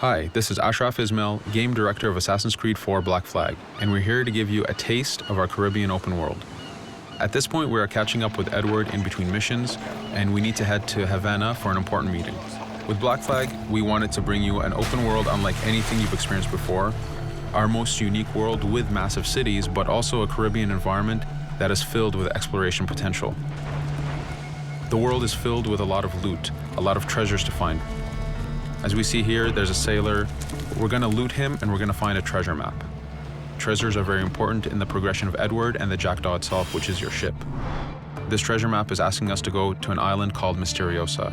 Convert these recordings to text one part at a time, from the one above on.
Hi, this is Ashraf Ismail, Game Director of Assassin's Creed 4 Black Flag, and we're here to give you a taste of our Caribbean open world. At this point, we are catching up with Edward in between missions, and we need to head to Havana for an important meeting. With Black Flag, we wanted to bring you an open world unlike anything you've experienced before, our most unique world with massive cities, but also a Caribbean environment that is filled with exploration potential. The world is filled with a lot of loot, a lot of treasures to find. As we see here, there's a sailor. We're gonna loot him and we're gonna find a treasure map. Treasures are very important in the progression of Edward and the Jackdaw itself, which is your ship. This treasure map is asking us to go to an island called Misteriosa.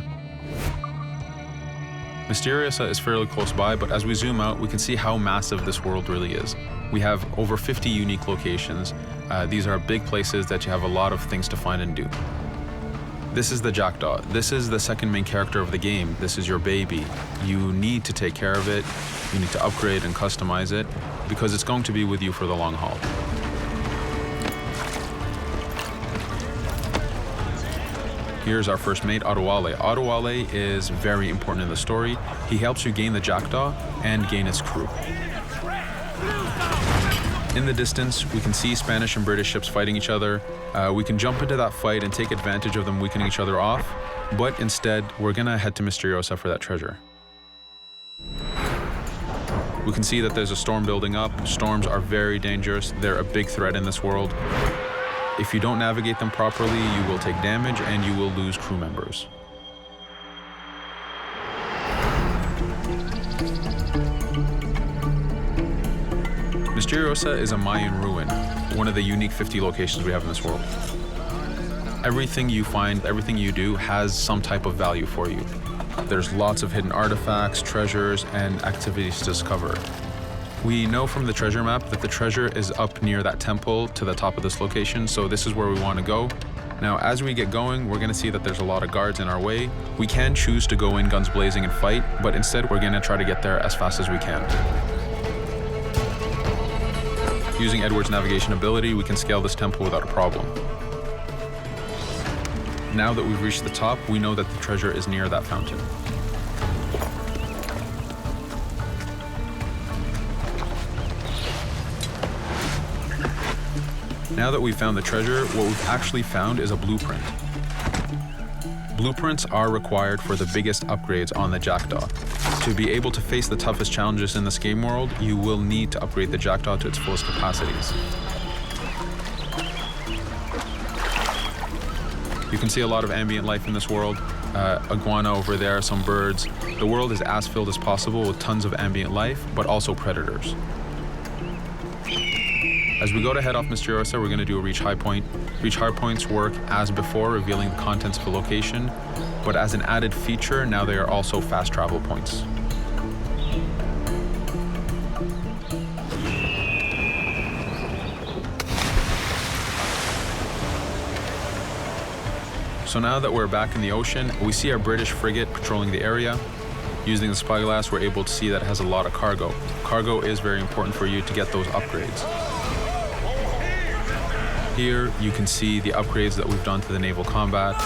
Misteriosa is fairly close by, but as we zoom out, we can see how massive this world really is. We have over 50 unique locations. These are big places that you have a lot of things to find and do. This is the Jackdaw. This is the second main character of the game. This is your baby. You need to take care of it. You need to upgrade and customize it because it's going to be with you for the long haul. Here's our first mate, Adewale. Adewale is very important in the story. He helps you gain the Jackdaw and gain its crew. In the distance, we can see Spanish and British ships fighting each other. We can jump into that fight and take advantage of them weakening each other off, but instead, we're gonna head to Misteriosa for that treasure. We can see that there's a storm building up. Storms are very dangerous. They're a big threat in this world. If you don't navigate them properly, you will take damage and you will lose crew members. Misteriosa is a Mayan ruin, one of the unique 50 locations we have in this world. Everything you find, everything you do has some type of value for you. There's lots of hidden artifacts, treasures, and activities to discover. We know from the treasure map that the treasure is up near that temple to the top of this location, so this is where we want to go. Now, as we get going, we're going to see that there's a lot of guards in our way. We can choose to go in guns blazing and fight, but instead we're going to try to get there as fast as we can. Using Edward's navigation ability, we can scale this temple without a problem. Now that we've reached the top, we know that the treasure is near that fountain. Now that we've found the treasure, what we've actually found is a blueprint. Blueprints are required for the biggest upgrades on the Jackdaw. To be able to face the toughest challenges in this game world, you will need to upgrade the Jackdaw to its fullest capacities. You can see a lot of ambient life in this world. Iguana over there, some birds. The world is as filled as possible with tons of ambient life, but also predators. As we go to head off Misteriosa, we're going to do a reach high point. Reach high points work as before, revealing the contents of a location, but as an added feature, now they are also fast travel points. So now that we're back in the ocean, we see our British frigate patrolling the area. Using the spyglass, we're able to see that it has a lot of cargo. Cargo is very important for you to get those upgrades. Here, you can see the upgrades that we've done to the naval combat.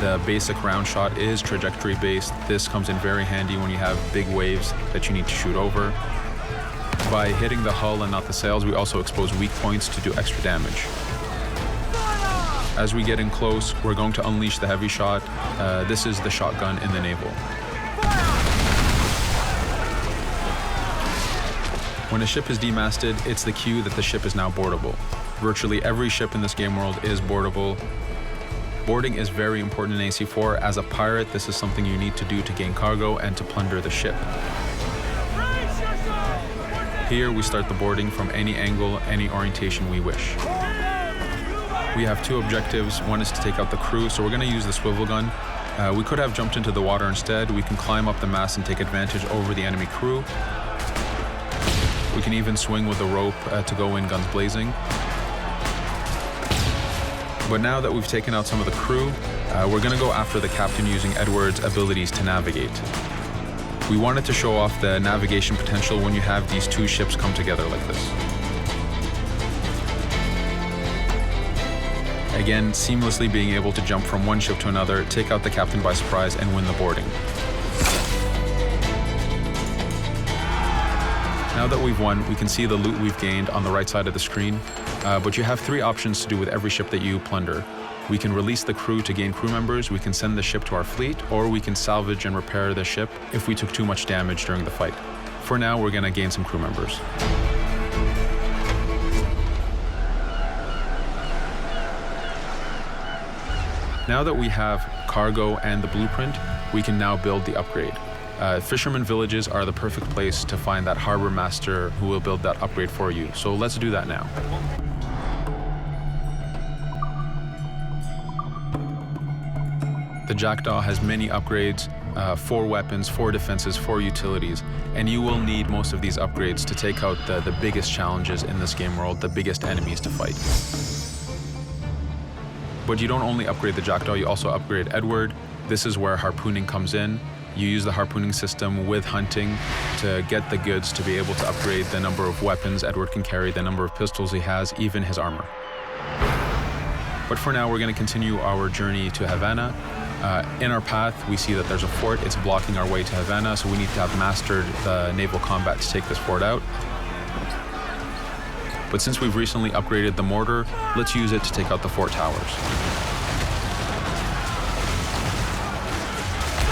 The basic round shot is trajectory based. This comes in very handy when you have big waves that you need to shoot over. By hitting the hull and not the sails, we also expose weak points to do extra damage. As we get in close, we're going to unleash the heavy shot. This is the shotgun in the naval. When a ship is demasted, it's the cue that the ship is now boardable. Virtually every ship in this game world is boardable. Boarding is very important in AC4. As a pirate, this is something you need to do to gain cargo and to plunder the ship. Here, we start the boarding from any angle, any orientation we wish. We have two objectives. One is to take out the crew, so we're going to use the swivel gun. We could have jumped into the water instead. We can climb up the mast and take advantage over the enemy crew. We can even swing with the rope to go in guns blazing. But now that we've taken out some of the crew, we're going to go after the captain using Edward's abilities to navigate. We wanted to show off the navigation potential when you have these two ships come together like this. Again, seamlessly being able to jump from one ship to another, take out the captain by surprise, and win the boarding. Now that we've won, we can see the loot we've gained on the right side of the screen, but you have 3 options to do with every ship that you plunder. We can release the crew to gain crew members, we can send the ship to our fleet, or we can salvage and repair the ship if we took too much damage during the fight. For now, we're gonna gain some crew members. Now that we have cargo and the blueprint, we can now build the upgrade. Fisherman villages are the perfect place to find that harbor master who will build that upgrade for you. So let's do that now. The Jackdaw has many upgrades, 4 weapons, 4 defenses, 4 utilities, and you will need most of these upgrades to take out the biggest challenges in this game world, the biggest enemies to fight. But you don't only upgrade the Jackdaw, you also upgrade Edward. This is where harpooning comes in. You use the harpooning system with hunting to get the goods to be able to upgrade the number of weapons Edward can carry, the number of pistols he has, even his armor. But for now, we're going to continue our journey to Havana. In our path, we see that there's a fort. It's blocking our way to Havana, so we need to have mastered the naval combat to take this fort out. But since we've recently upgraded the mortar, let's use it to take out the fort towers.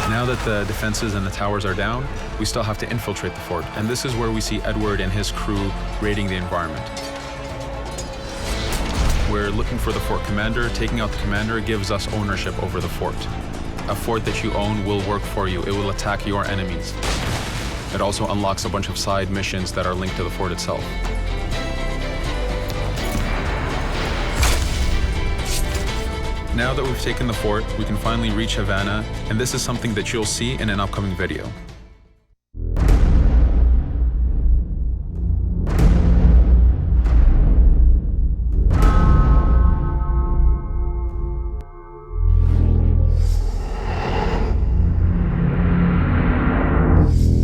Now that the defenses and the towers are down, we still have to infiltrate the fort, and this is where we see Edward and his crew raiding the environment. We're looking for the fort commander. Taking out the commander gives us ownership over the fort. A fort that you own will work for you. It will attack your enemies. It also unlocks a bunch of side missions that are linked to the fort itself. Now that we've taken the fort, we can finally reach Havana, and this is something that you'll see in an upcoming video.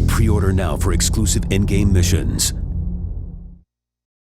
Pre-order now for exclusive in-game missions.